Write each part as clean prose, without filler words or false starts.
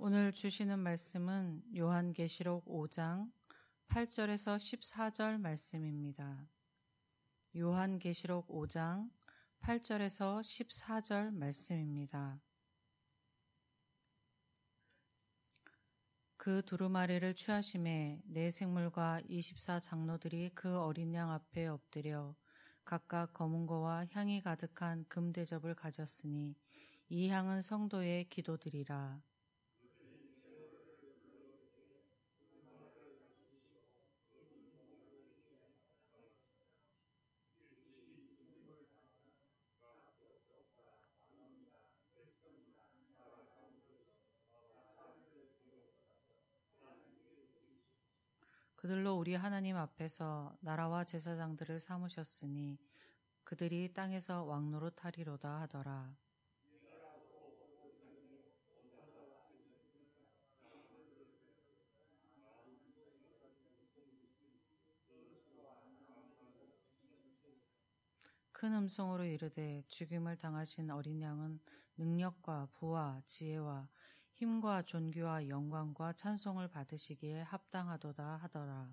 오늘 주시는 말씀은 요한계시록 5장 8절에서 14절 말씀입니다. 요한계시록 5장 8절에서 14절 말씀입니다. 그 두루마리를 취하심에 네 생물과 24장로들이 그 어린 양 앞에 엎드려 각각 검은 거와 향이 가득한 금 대접을 가졌으니 이 향은 성도의 기도들이라. 그들로 우리 하나님 앞에서 나라와 제사장들을 삼으셨으니 그들이 땅에서 왕노릇하리로다 하더라. 큰 음성으로 이르되 죽임을 당하신 어린 양은 능력과 부와 지혜와 힘과 존귀와 영광과 찬송을 받으시기에 합당하도다 하더라.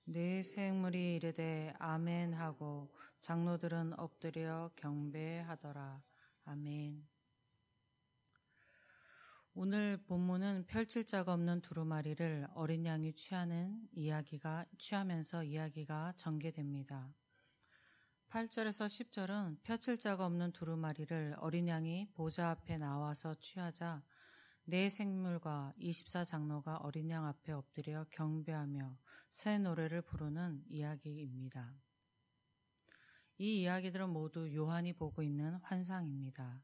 네 생물이 이르되 아멘 하고 장로들은 엎드려 경배하더라. 아멘. 오늘 본문은 펼칠 자가 없는 두루마리를 어린 양이 취하면서 이야기가 전개됩니다. 8절에서 10절은 펼칠 자가 없는 두루마리를 어린 양이 보좌 앞에 나와서 취하자 네 생물과 24장로가 어린 양 앞에 엎드려 경배하며 새 노래를 부르는 이야기입니다. 이 이야기들은 모두 요한이 보고 있는 환상입니다.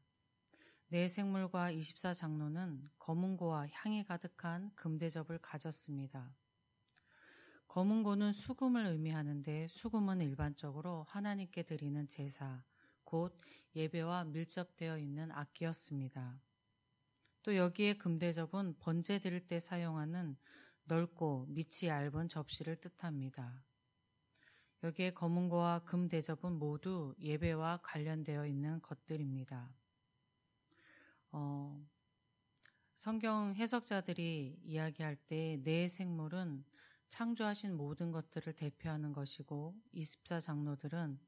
네 생물과 24장로는 검은고와 향이 가득한 금대접을 가졌습니다. 검은고는 수금을 의미하는데 수금은 일반적으로 하나님께 드리는 제사, 곧 예배와 밀접되어 있는 악기였습니다. 또 여기에 금대접은 번제 드릴 때 사용하는 넓고 밑이 얇은 접시를 뜻합니다. 여기에 검은고와 금대접은 모두 예배와 관련되어 있는 것들입니다. 성경 해석자들이 이야기할 때 네 생물은 창조하신 모든 것들을 대표하는 것이고 24장로들은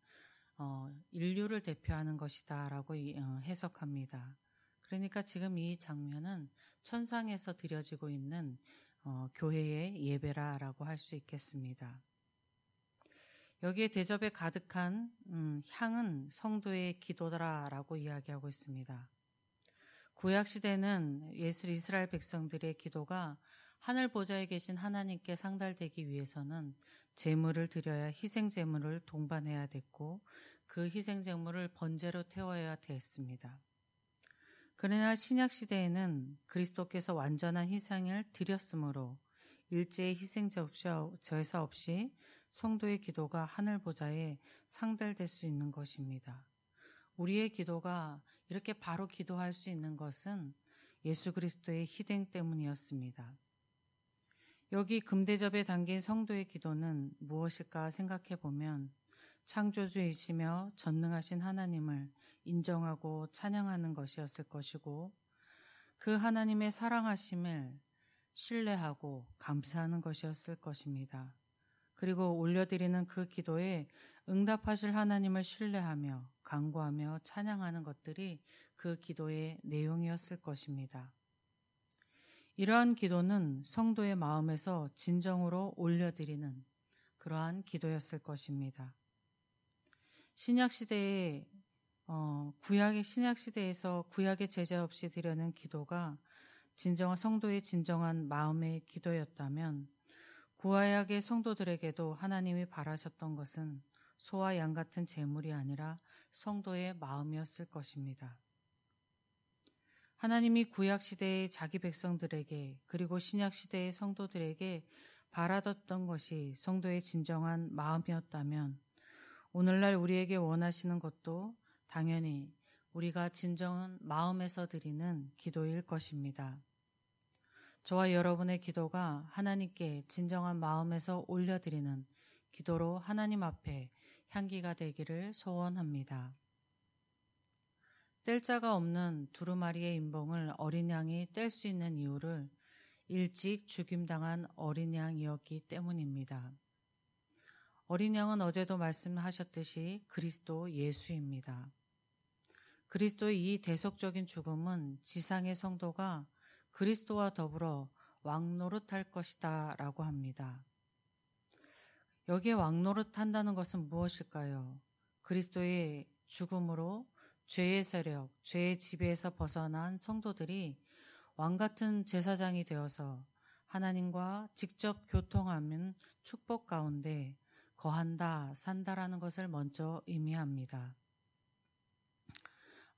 인류를 대표하는 것이다 라고 해석합니다. 그러니까 지금 이 장면은 천상에서 드려지고 있는 교회의 예배라고 할 수 있겠습니다. 여기에 대접에 가득한 향은 성도의 기도다라고 이야기하고 있습니다. 구약시대는 이스라엘 백성들의 기도가 하늘 보좌에 계신 하나님께 상달되기 위해서는 제물을 드려야 희생제물을 동반해야 됐고 그 희생제물을 번제로 태워야 됐습니다. 그러나 신약시대에는 그리스도께서 완전한 희생을 드렸으므로 일제의 희생제사 없이 성도의 기도가 하늘 보좌에 상달될 수 있는 것입니다. 우리의 기도가 이렇게 바로 기도할 수 있는 것은 예수 그리스도의 희생 때문이었습니다. 여기 금대접에 담긴 성도의 기도는 무엇일까 생각해 보면 창조주이시며 전능하신 하나님을 인정하고 찬양하는 것이었을 것이고 그 하나님의 사랑하심을 신뢰하고 감사하는 것이었을 것입니다. 그리고 올려드리는 그 기도에 응답하실 하나님을 신뢰하며 간구하며 찬양하는 것들이 그 기도의 내용이었을 것입니다. 이러한 기도는 성도의 마음에서 진정으로 올려드리는 그러한 기도였을 것입니다. 신약시대에서 구약의 제재 없이 드려는 기도가 성도의 진정한 마음의 기도였다면 구약의 성도들에게도 하나님이 바라셨던 것은 소와 양 같은 제물이 아니라 성도의 마음이었을 것입니다. 하나님이 구약시대의 자기 백성들에게 그리고 신약시대의 성도들에게 바라던 것이 성도의 진정한 마음이었다면 오늘날 우리에게 원하시는 것도 당연히 우리가 진정한 마음에서 드리는 기도일 것입니다. 저와 여러분의 기도가 하나님께 진정한 마음에서 올려드리는 기도로 하나님 앞에 향기가 되기를 소원합니다. 뗄 자가 없는 두루마리의 인봉을 어린 양이 뗄 수 있는 이유를 일찍 죽임당한 어린 양이었기 때문입니다. 어린 양은 어제도 말씀하셨듯이 그리스도 예수입니다. 그리스도의 이 대속적인 죽음은 지상의 성도가 그리스도와 더불어 왕노릇할 것이다 라고 합니다. 여기에 왕노릇한다는 것은 무엇일까요? 그리스도의 죽음으로 죄의 세력, 죄의 지배에서 벗어난 성도들이 왕같은 제사장이 되어서 하나님과 직접 교통하는 축복 가운데 거한다, 산다라는 것을 먼저 의미합니다.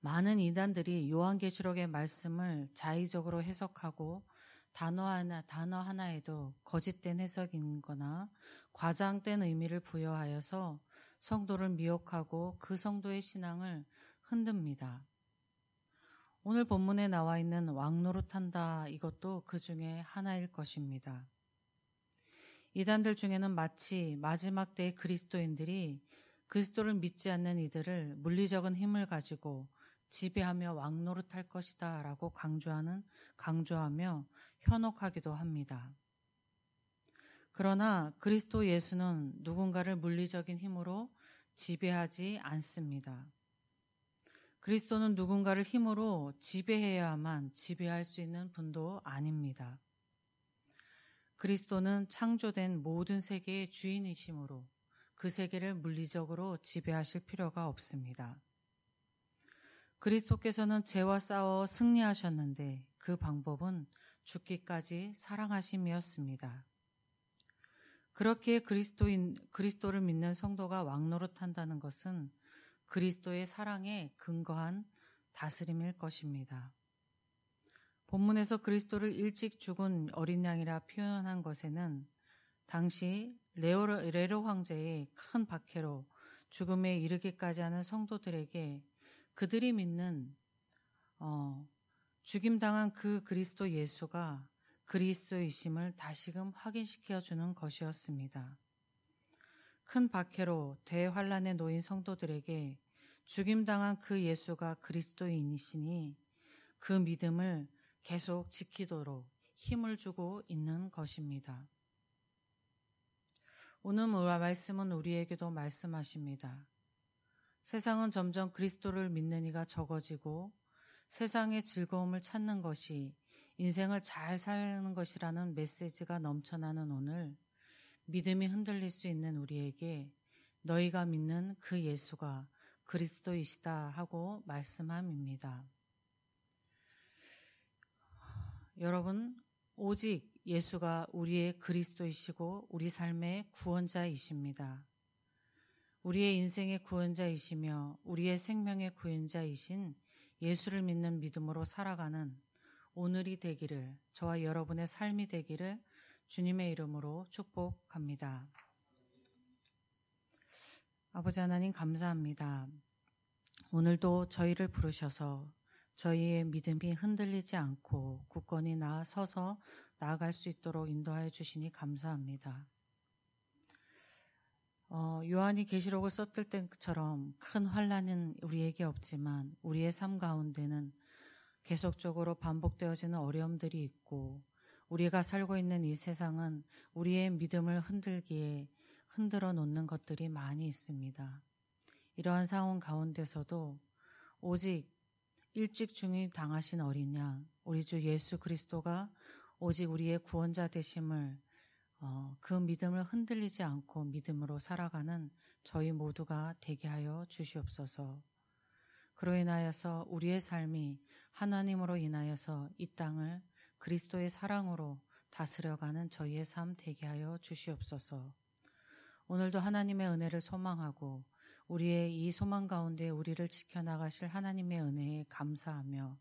많은 이단들이 요한계시록의 말씀을 자의적으로 해석하고 단어 하나에도 거짓된 해석이거나 과장된 의미를 부여하여서 성도를 미혹하고 그 성도의 신앙을 흔듭니다. 오늘 본문에 나와 있는 왕노릇한다, 이것도 그 중에 하나일 것입니다. 이단들 중에는 마치 마지막 때의 그리스도인들이 그리스도를 믿지 않는 이들을 물리적인 힘을 가지고 지배하며 왕노릇할 것이다 라고 강조하며 현혹하기도 합니다. 그러나 그리스도 예수는 누군가를 물리적인 힘으로 지배하지 않습니다. 그리스도는 누군가를 힘으로 지배해야만 지배할 수 있는 분도 아닙니다. 그리스도는 창조된 모든 세계의 주인이시므로 그 세계를 물리적으로 지배하실 필요가 없습니다. 그리스도께서는 죄와 싸워 승리하셨는데 그 방법은 죽기까지 사랑하심이었습니다. 그렇기에 그리스도를 믿는 성도가 왕노릇한다는 것은 그리스도의 사랑에 근거한 다스림일 것입니다. 본문에서 그리스도를 일찍 죽은 어린 양이라 표현한 것에는 당시 레로 황제의 큰 박해로 죽음에 이르기까지 하는 성도들에게 그들이 믿는 죽임당한 그 그리스도 예수가 그리스도이심을 다시금 확인시켜 주는 것이었습니다. 큰 박해로 대환란에 놓인 성도들에게 죽임당한 그 예수가 그리스도인이시니 그 믿음을 계속 지키도록 힘을 주고 있는 것입니다. 오늘 말씀은 우리에게도 말씀하십니다. 세상은 점점 그리스도를 믿는 이가 적어지고 세상의 즐거움을 찾는 것이 인생을 잘 사는 것이라는 메시지가 넘쳐나는 오늘, 믿음이 흔들릴 수 있는 우리에게 너희가 믿는 그 예수가 그리스도이시다 하고 말씀함입니다. 여러분, 오직 예수가 우리의 그리스도이시고 우리 삶의 구원자이십니다. 우리의 인생의 구원자이시며 우리의 생명의 구원자이신 예수를 믿는 믿음으로 살아가는 오늘이 되기를, 저와 여러분의 삶이 되기를 주님의 이름으로 축복합니다. 아버지 하나님 감사합니다. 오늘도 저희를 부르셔서 저희의 믿음이 흔들리지 않고 굳건히 서서 나아갈 수 있도록 인도하여 주시니 감사합니다. 요한이 계시록을 썼을 때처럼 큰 환난은 우리에게 없지만 우리의 삶 가운데는 계속적으로 반복되어지는 어려움들이 있고 우리가 살고 있는 이 세상은 우리의 믿음을 흔들어 놓는 것들이 많이 있습니다. 이러한 상황 가운데서도 오직 일찍 죽임 당하신 어린 양, 우리 주 예수 그리스도가 오직 우리의 구원자 되심을 그 믿음을 흔들리지 않고 믿음으로 살아가는 저희 모두가 되게 하여 주시옵소서. 그로 인하여서 우리의 삶이 하나님으로 인하여서 이 땅을 그리스도의 사랑으로 다스려가는 저희의 삶 되게 하여 주시옵소서. 오늘도 하나님의 은혜를 소망하고 우리의 이 소망 가운데 우리를 지켜나가실 하나님의 은혜에 감사하며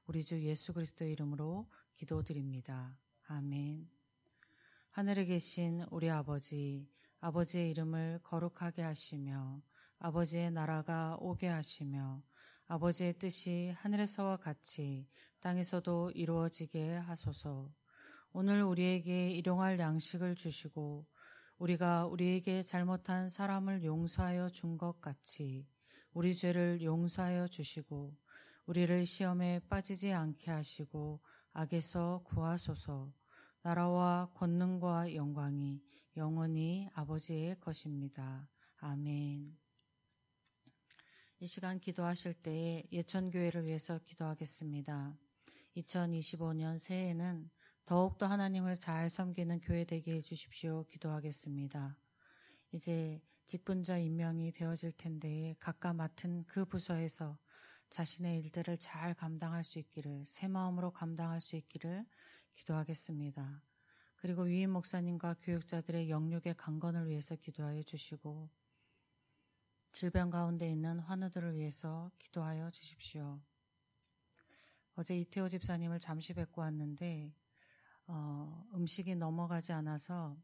우리 주 예수 그리스도의 이름으로 기도드립니다. 아멘. 하늘에 계신 우리 아버지의 이름을 거룩하게 하시며 아버지의 나라가 오게 하시며 아버지의 뜻이 하늘에서와 같이 땅에서도 이루어지게 하소서. 오늘 우리에게 일용할 양식을 주시고 우리가 우리에게 잘못한 사람을 용서하여 준 것 같이 우리 죄를 용서하여 주시고 우리를 시험에 빠지지 않게 하시고 악에서 구하소서. 나라와 권능과 영광이 영원히 아버지의 것입니다. 아멘. 이 시간 기도하실 때에 예천교회를 위해서 기도하겠습니다. 2025년 새해에는 더욱더 하나님을 잘 섬기는 교회 되게 해주십시오. 기도하겠습니다. 이제 직분자 임명이 되어질 텐데 각각 맡은 그 부서에서 자신의 일들을 잘 감당할 수 있기를, 새 마음으로 감당할 수 있기를 기도하겠습니다. 그리고 위임 목사님과 교육자들의 영육의 강건을 위해서 기도하여 주시고 질병 가운데 있는 환우들을 위해서 기도하여 주십시오. 어제 이태호 집사님을 잠시 뵙고 왔는데 음식이 넘어가지 않아서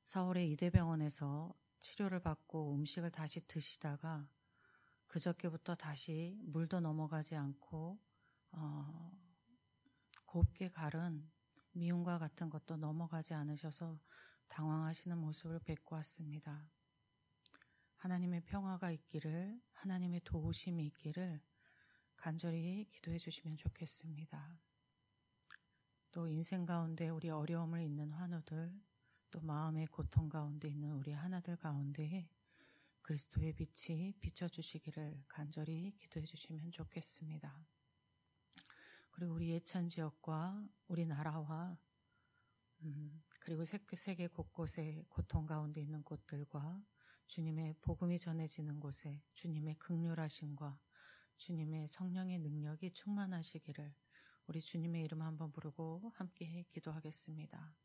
서울의 이대병원에서 치료를 받고 음식을 다시 드시다가 그저께부터 다시 물도 넘어가지 않고 곱게 갈은 미움과 같은 것도 넘어가지 않으셔서 당황하시는 모습을 뵙고 왔습니다. 하나님의 평화가 있기를, 하나님의 도우심이 있기를 간절히 기도해 주시면 좋겠습니다. 또 인생 가운데 우리 어려움을 있는 환우들, 또 마음의 고통 가운데 있는 우리 하나들 가운데에 그리스도의 빛이 비춰주시기를 간절히 기도해 주시면 좋겠습니다. 그리고 우리 예천 지역과 우리나라와 그리고 세계 곳곳에 고통 가운데 있는 곳들과 주님의 복음이 전해지는 곳에 주님의 긍휼하심과 주님의 성령의 능력이 충만하시기를 우리 주님의 이름 한번 부르고 함께 기도하겠습니다.